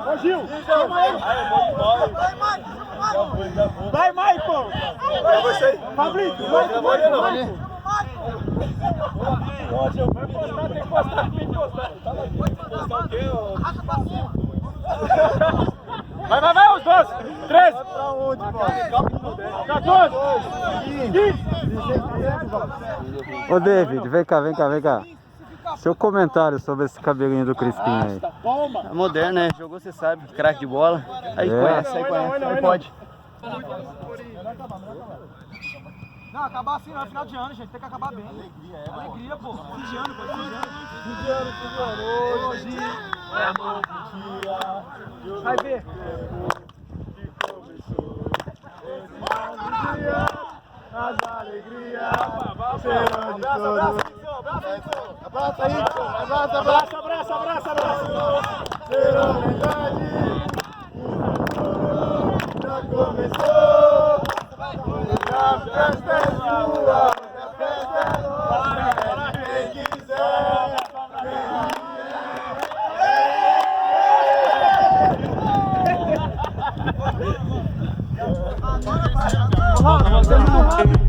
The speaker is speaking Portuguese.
Ô Gil, vai, Maicon! Vai você! Fabrício, vai, Maicon! Tem que postar, tem que postar! Vai, os 12! 13! 14! 15! Ô David, vem cá. Seu comentário sobre esse cabelinho do Crispim aí. É moderno, né? Jogou, você sabe, craque de bola. Aí conhece, aí pode. Não, acabar assim não é final de ano, gente. Tem que acabar bem. Alegria, pô. Fim de ano, pô. Fim de ano. Hoje é novo dia. Vai ver. As alegrias serão de todos. Abraça aí, abraça. Serão verdade. Já começou. A festa é sua. A festa é para quem quiser. Agora vai.